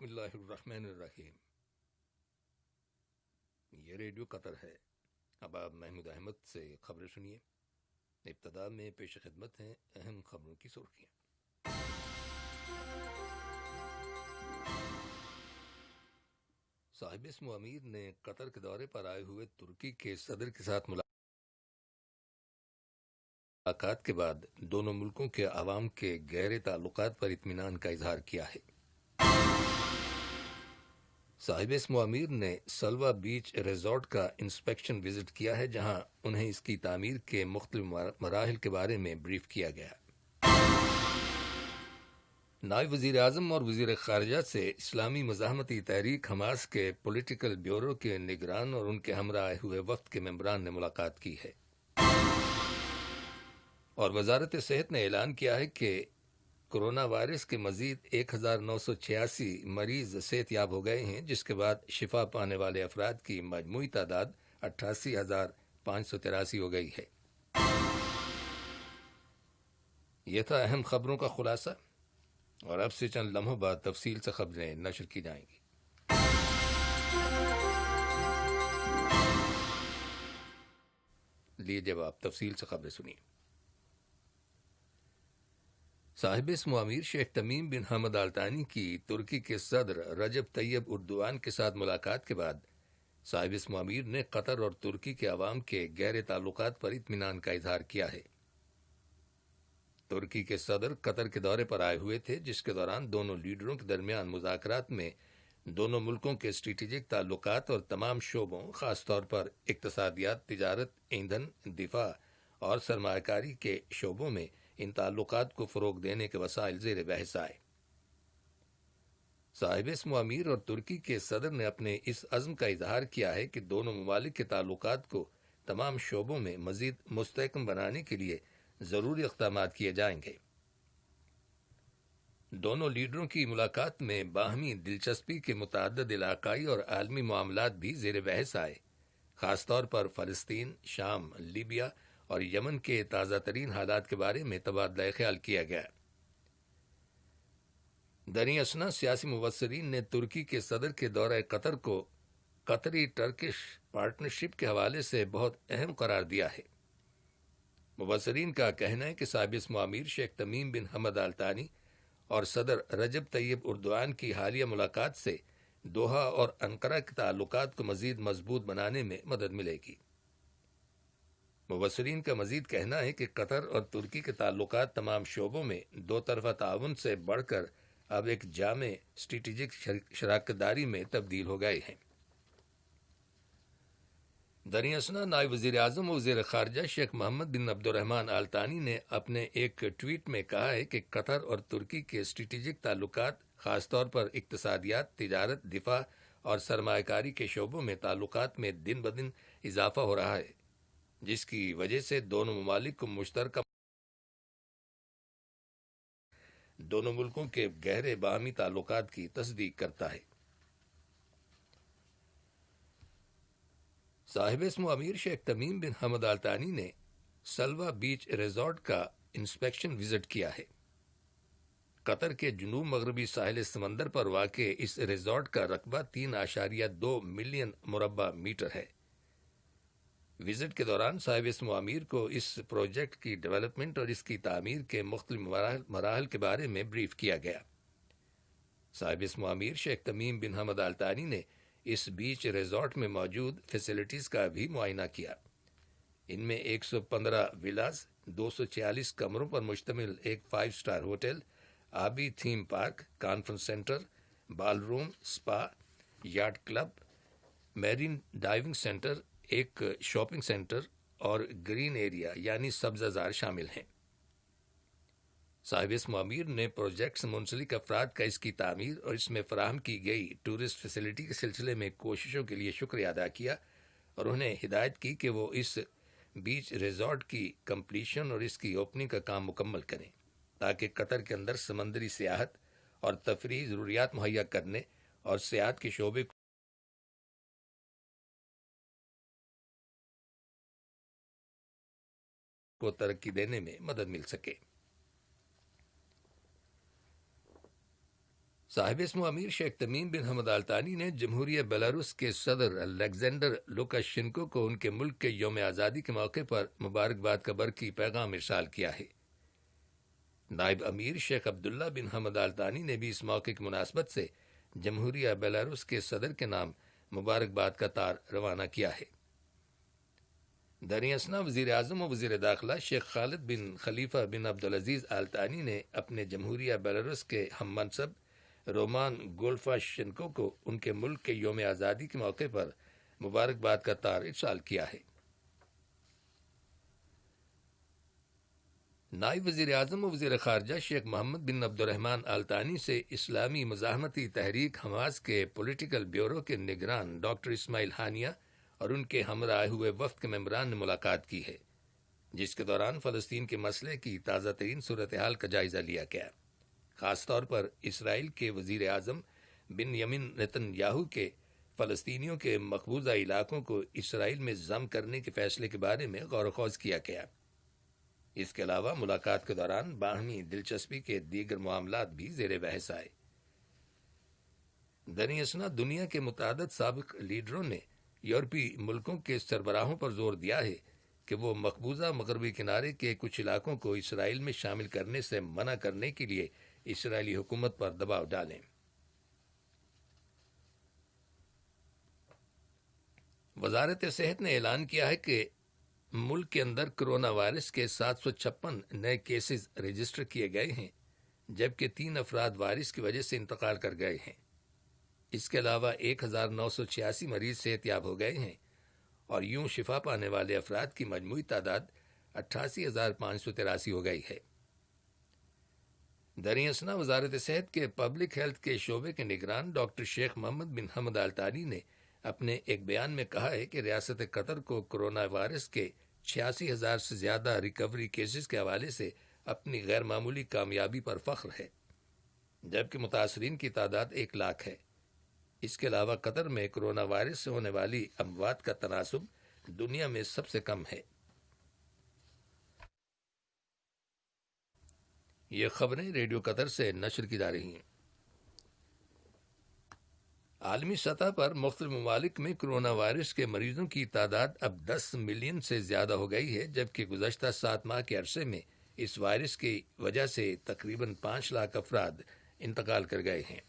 بسم اللہ الرحمن الرحیم۔ یہ ریڈیو قطر ہے۔ اب آپ محمود احمد سے خبریں سنیے۔ ابتدا میں پیش خدمت ہیں اہم خبروں کی سرخیاں۔ صاحب اسم امیر نے قطر کے دورے پر آئے ہوئے ترکی کے صدر کے ساتھ ملاقات کے بعد دونوں ملکوں کے عوام کے گہرے تعلقات پر اطمینان کا اظہار کیا ہے۔ صاحب اسم امیر نے سلوا بیچ ریزورٹ کا انسپیکشن وزٹ کیا ہے، جہاں انہیں اس کی تعمیر کے مختلف مراحل کے بارے میں بریف کیا گیا۔ نائب وزیر اعظم اور وزیر خارجہ سے اسلامی مزاحمتی تحریک حماس کے پولیٹیکل بیورو کے نگران اور ان کے ہمراہ آئے ہوئے وفد کے ممبران نے ملاقات کی ہے، اور وزارت صحت نے اعلان کیا ہے کہ کورونا وائرس کے مزید 1986 مریض صحت یاب ہو گئے ہیں، جس کے بعد شفا پانے والے افراد کی مجموعی تعداد 88,583 ہو گئی ہے۔ یہ تھا اہم خبروں کا خلاصہ، اور اب سے چند لمحوں بعد تفصیل سے خبریں نشر کی جائیں گی۔ لیجیے اب آپ تفصیل سے خبریں سنیے۔ صاحب اسم امیر شیخ تمیم بن حمد آل ثانی کی ترکی کے صدر رجب طیب اردوان کے ساتھ ملاقات کے بعد صاحب اسم امیر نے قطر اور ترکی کے عوام کے گہرے تعلقات پر اطمینان کا اظہار کیا ہے۔ ترکی کے صدر قطر کے دورے پر آئے ہوئے تھے، جس کے دوران دونوں لیڈروں کے درمیان مذاکرات میں دونوں ملکوں کے اسٹریٹجک تعلقات اور تمام شعبوں، خاص طور پر اقتصادیات، تجارت، ایندھن، دفاع اور سرمایہ کاری کے شعبوں میں ان تعلقات کو فروغ دینے کے وسائل زیر بحث آئے۔ صاحب اسم امیر اور ترکی کے صدر نے اپنے اس عزم کا اظہار کیا ہے کہ دونوں ممالک کے تعلقات کو تمام شعبوں میں مزید مستحکم بنانے کے لیے ضروری اقدامات کیے جائیں گے۔ دونوں لیڈروں کی ملاقات میں باہمی دلچسپی کے متعدد علاقائی اور عالمی معاملات بھی زیر بحث آئے، خاص طور پر فلسطین، شام، لیبیا اور یمن کے تازہ ترین حالات کے بارے میں تبادلہ خیال کیا گیا۔ دریں اثنا سیاسی مبصرین نے ترکی کے صدر کے دورہ قطر کو قطری ٹرکش پارٹنرشپ کے حوالے سے بہت اہم قرار دیا ہے۔ مبصرین کا کہنا ہے کہ صاحب اسم امیر شیخ تمیم بن حمد آل ثانی اور صدر رجب طیب اردوان کی حالیہ ملاقات سے دوحہ اور انقرہ کے تعلقات کو مزید مضبوط بنانے میں مدد ملے گی۔ مبصرین کا مزید کہنا ہے کہ قطر اور ترکی کے تعلقات تمام شعبوں میں دو طرفہ تعاون سے بڑھ کر اب ایک جامع اسٹریٹجک شراکت داری میں تبدیل ہو گئے ہیں۔ دریں اثنا نائب وزیر اعظم و وزیر خارجہ شیخ محمد بن عبد الرحمن آل ثانی نے اپنے ایک ٹویٹ میں کہا ہے کہ قطر اور ترکی کے اسٹریٹجک تعلقات، خاص طور پر اقتصادیات، تجارت، دفاع اور سرمایہ کاری کے شعبوں میں تعلقات میں دن بدن اضافہ ہو رہا ہے، جس کی وجہ سے دونوں ممالک کو مشترکہ دونوں ملکوں کے گہرے باہمی تعلقات کی تصدیق کرتا ہے۔ صاحب اسم امیر شیخ تمیم بن حمد آل ثانی نے سلوا بیچ ریزورٹ کا انسپیکشن وزٹ کیا ہے۔ قطر کے جنوب مغربی ساحل سمندر پر واقع اس ریزورٹ کا رقبہ 3.2 ملین مربع میٹر ہے۔ وزٹ کے دوران صاحب اسم امیر کو اس پروجیکٹ کی ڈیولپمنٹ اور اس کی تعمیر کے مختلف مراحل کے بارے میں بریف کیا گیا۔ صاحب اسم امیر شیخ تمیم بن حمد آل ثانی نے اس بیچ ریزورٹ میں موجود فیسلٹیز کا بھی معائنہ کیا۔ ان میں 115 ولاز، 246 کمروں پر مشتمل ایک 5 اسٹار ہوٹل، آبی تھیم پارک، کانفرنس سینٹر، بال روم، سپا، یاٹ کلب، میرین ڈائیونگ سینٹر، ایک شاپنگ سینٹر اور گرین ایریا یعنی سبزہ زار شامل ہیں۔ صاحب اسم امیر نے پروجیکٹ سے منسلک افراد کا اس کی تعمیر اور اس میں فراہم کی گئی ٹورسٹ فیسلٹی کے سلسلے میں کوششوں کے لیے شکریہ ادا کیا، اور انہیں ہدایت کی کہ وہ اس بیچ ریزورٹ کی کمپلیشن اور اس کی اوپننگ کا کام مکمل کریں، تاکہ قطر کے اندر سمندری سیاحت اور تفریحی ضروریات مہیا کرنے اور سیاحت کے شعبے کو ترقی دینے میں مدد مل سکے۔ صاحب اسم امیر شیخ تمیم بن حمد آل ثانی نے جمہوریہ بیلاروس کے صدر الیگزینڈر لوکاشینکو کو ان کے ملک کے یوم آزادی کے موقع پر مبارکباد کا برقی پیغام ارسال کیا ہے۔ نائب امیر شیخ عبداللہ بن حمد آل ثانی نے بھی اس موقع کی مناسبت سے جمہوریہ بیلاروس کے صدر کے نام مبارکباد کا تار روانہ کیا ہے۔ دریں اثنا وزیر اعظم و وزیر داخلہ شیخ خالد بن خلیفہ بن عبدالعزیز آل ثانی نے اپنے جمہوریہ بیلاروس کے ہم منصب رومان گولفاشینکو کو ان کے ملک کے یوم آزادی کے موقع پر مبارکباد کا تار ارسال کیا ہے۔ نائب وزیر اعظم و وزیر خارجہ شیخ محمد بن عبد الرحمن آل ثانی سے اسلامی مزاحمتی تحریک حماس کے پولیٹیکل بیورو کے نگران ڈاکٹر اسماعیل ہانیہ اور ان کے ہمراہ آئے ہوئے وفد کے ممبران نے ملاقات کی ہے، جس کے دوران فلسطین کے مسئلے کی تازہ ترین صورتحال کا جائزہ لیا گیا، خاص طور پر اسرائیل کے وزیر اعظم بنیامین نتن یاہو کے فلسطینیوں کے مقبوضہ علاقوں کو اسرائیل میں ضم کرنے کے فیصلے کے بارے میں غور و خوض کیا گیا۔ اس کے علاوہ ملاقات کے دوران باہمی دلچسپی کے دیگر معاملات بھی زیر بحث آئے۔ دریں اثنا دنیا کے متعدد سابق لیڈروں نے یورپی ملکوں کے سربراہوں پر زور دیا ہے کہ وہ مقبوضہ مغربی کنارے کے کچھ علاقوں کو اسرائیل میں شامل کرنے سے منع کرنے کے لیے اسرائیلی حکومت پر دباؤ ڈالیں۔ وزارت صحت نے اعلان کیا ہے کہ ملک کے اندر کرونا وائرس کے 756 نئے کیسز رجسٹر کیے گئے ہیں، جبکہ 3 افراد وائرس کی وجہ سے انتقال کر گئے ہیں۔ اس کے علاوہ 1986 مریض صحت یاب ہو گئے ہیں اور یوں شفا پانے والے افراد کی مجموعی تعداد 88,583 ہو گئی ہے۔ دریں اثنا وزارت صحت کے پبلک ہیلتھ کے شعبے کے نگران ڈاکٹر شیخ محمد بن حمد آل ثانی نے اپنے ایک بیان میں کہا ہے کہ ریاست قطر کو کرونا وائرس کے 86,000 سے زیادہ ریکوری کیسز کے حوالے سے اپنی غیر معمولی کامیابی پر فخر ہے، جبکہ متاثرین کی تعداد 1 لاکھ ہے۔ اس کے علاوہ قطر میں کرونا وائرس سے ہونے والی اموات کا تناسب دنیا میں سب سے کم ہے۔ یہ خبریں ریڈیو قطر سے نشر کی جا رہی ہیں۔ عالمی سطح پر مختلف ممالک میں کرونا وائرس کے مریضوں کی تعداد اب 10 ملین سے زیادہ ہو گئی ہے، جبکہ گزشتہ 7 ماہ کے عرصے میں اس وائرس کی وجہ سے تقریباً 5 لاکھ افراد انتقال کر گئے ہیں۔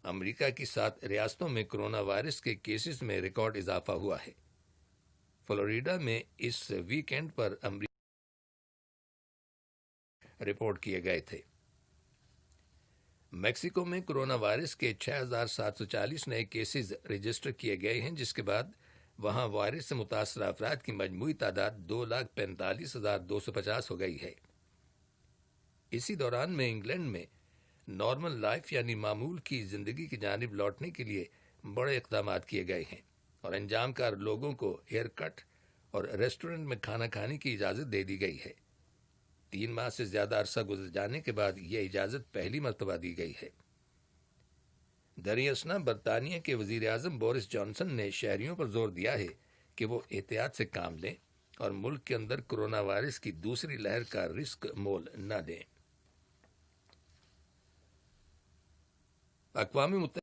امریکہ کی 7 ریاستوں میں کرونا وائرس کے کیسز میں ریکارڈ اضافہ ہوا ہے۔ فلوریڈا میں اس ویک اینڈ پر امریکہ رپورٹ کیے گئے تھے۔ میکسیکو میں کرونا وائرس کے 6,740 نئے کیسز رجسٹر کیے گئے ہیں، جس کے بعد وہاں وائرس سے متاثرہ افراد کی مجموعی تعداد 2,45,250 ہو گئی ہے۔ اسی دوران میں انگلینڈ میں نارمل لائف یعنی معمول کی زندگی کی جانب لوٹنے کے لیے بڑے اقدامات کیے گئے ہیں اور انجام کار لوگوں کو ہیئر کٹ اور ریسٹورنٹ میں کھانا کھانے کی اجازت دے دی گئی ہے۔ 3 ماہ سے زیادہ عرصہ گزر جانے کے بعد یہ اجازت پہلی مرتبہ دی گئی ہے۔ دریں اثنا برطانیہ کے وزیر اعظم بورس جانسن نے شہریوں پر زور دیا ہے کہ وہ احتیاط سے کام لیں اور ملک کے اندر کرونا وائرس کی دوسری لہر کا رسک مول نہ دیں۔ اقوام متحدہ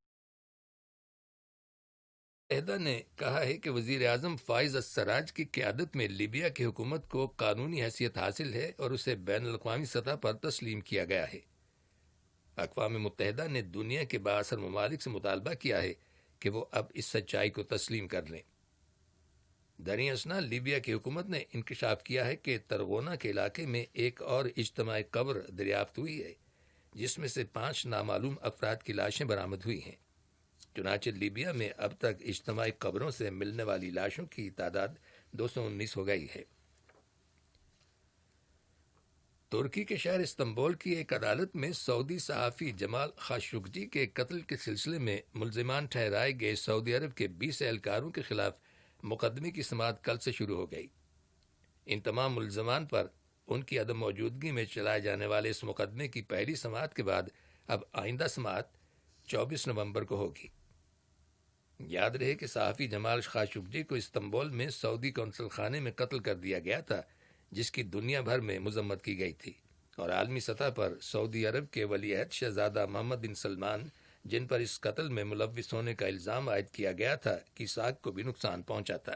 نے کہا ہے کہ وزیر اعظم فائز السراج کی قیادت میں لیبیا کی حکومت کو قانونی حیثیت حاصل ہے اور اسے بین الاقوامی سطح پر تسلیم کیا گیا ہے۔ اقوام متحدہ نے دنیا کے بااثر ممالک سے مطالبہ کیا ہے کہ وہ اب اس سچائی کو تسلیم کر لیں۔ دریں اثنا لیبیا کی حکومت نے انکشاف کیا ہے کہ ترغونہ کے علاقے میں ایک اور اجتماعی قبر دریافت ہوئی ہے، جس میں سے 5 نامعلوم افراد کی لاشیں برآمد ہوئی ہیں۔ چنانچہ لیبیا میں اب تک اجتماعی قبروں سے ملنے والی لاشوں کی تعداد 219 ہو گئی ہے۔ ترکی کے شہر استنبول کی ایک عدالت میں سعودی صحافی جمال خاشقجی کے قتل کے سلسلے میں ملزمان ٹھہرائے گئے سعودی عرب کے 20 اہلکاروں کے خلاف مقدمے کی سماعت کل سے شروع ہو گئی۔ ان تمام ملزمان پر ان کی عدم موجودگی میں چلائے جانے والے اس مقدمے کی پہلی سماعت کے بعد اب آئندہ سماعت 24 نومبر کو ہوگی۔ یاد رہے کہ صحافی جمال خاشقجی کو استنبول میں سعودی قونصل خانے میں قتل کر دیا گیا تھا، جس کی دنیا بھر میں مذمت کی گئی تھی اور عالمی سطح پر سعودی عرب کے ولی عہد شہزادہ محمد بن سلمان، جن پر اس قتل میں ملوث ہونے کا الزام عائد کیا گیا تھا، کی ساکھ کو بھی نقصان پہنچا تھا۔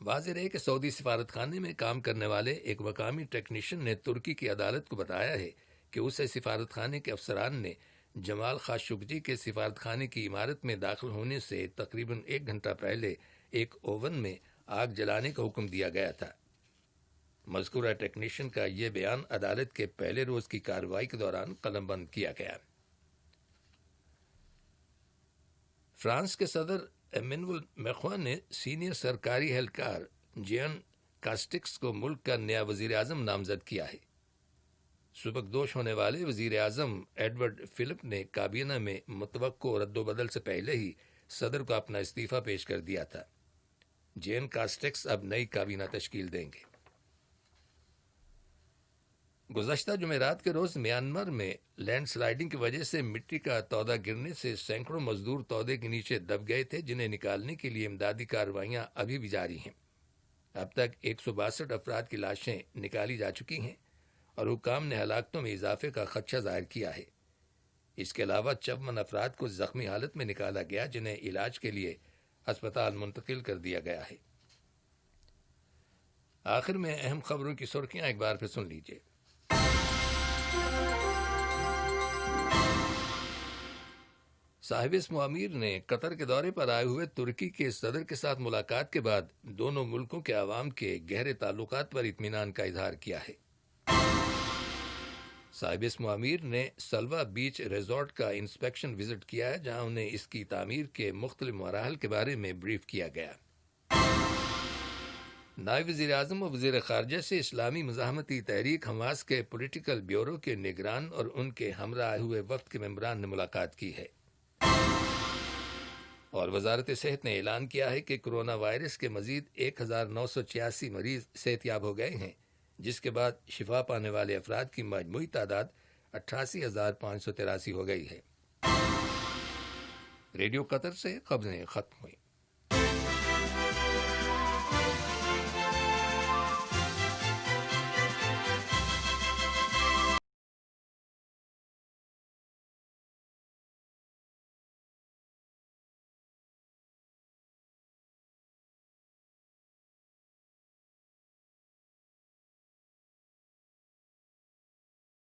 واضح رہے کہ سعودی سفارت خانے میں کام کرنے والے ایک مقامی ٹیکنیشین نے ترکی کی عدالت کو بتایا ہے کہ اسے سفارت خانے کے افسران نے جمال خاشقجی کے سفارت خانے کی عمارت میں داخل ہونے سے تقریباً 1 گھنٹہ پہلے ایک اوون میں آگ جلانے کا حکم دیا گیا تھا۔ مذکورہ ٹیکنیشین کا یہ بیان عدالت کے پہلے روز کی کارروائی کے دوران قلم بند کیا گیا۔ فرانس کے صدر ایمینول میخواں نے سینئر سرکاری اہلکار جیان کاسٹکس کو ملک کا نیا وزیر اعظم نامزد کیا ہے۔ سبکدوش ہونے والے وزیر اعظم ایڈورڈ فلپ نے کابینہ میں متوقع رد و بدل سے پہلے ہی صدر کو اپنا استعفیٰ پیش کر دیا تھا۔ جیان کاسٹکس اب نئی کابینہ تشکیل دیں گے۔ گزشتہ جمعرات کے روز میانمار میں لینڈ سلائیڈنگ کی وجہ سے مٹی کا تودہ گرنے سے سینکڑوں مزدور تودے کے نیچے دب گئے تھے، جنہیں نکالنے کے لیے امدادی کارروائیاں ابھی بھی جاری ہیں۔ اب تک 162 افراد کی لاشیں نکالی جا چکی ہیں اور حکام نے ہلاکتوں میں اضافے کا خدشہ ظاہر کیا ہے۔ اس کے علاوہ 54 افراد کو زخمی حالت میں نکالا گیا، جنہیں علاج کے لیے اسپتال منتقل کر دیا گیا ہے۔ آخر میں اہم خبروں کی سرخیاں ایک بار پھر سن لیجیے۔ صاحب اسم امیر نے قطر کے دورے پر آئے ہوئے ترکی کے صدر کے ساتھ ملاقات کے بعد دونوں ملکوں کے عوام کے گہرے تعلقات پر اطمینان کا اظہار کیا ہے۔ صاحب اسم امیر نے سلوا بیچ ریزورٹ کا انسپیکشن وزٹ کیا ہے، جہاں انہیں اس کی تعمیر کے مختلف مراحل کے بارے میں بریف کیا گیا۔ نائب وزیر اعظم و وزیر خارجہ سے اسلامی مزاحمتی تحریک حماس کے پولیٹیکل بیورو کے نگران اور ان کے ہمراہ آئے ہوئے وفد کے ممبران نے ملاقات کی ہے۔ اور وزارت صحت نے اعلان کیا ہے کہ کرونا وائرس کے مزید 1986 مریض صحت یاب ہو گئے ہیں، جس کے بعد شفا پانے والے افراد کی مجموعی تعداد 88,583 ہو گئی ہے۔ ریڈیو قطر سے خبریں ختم ہوئی۔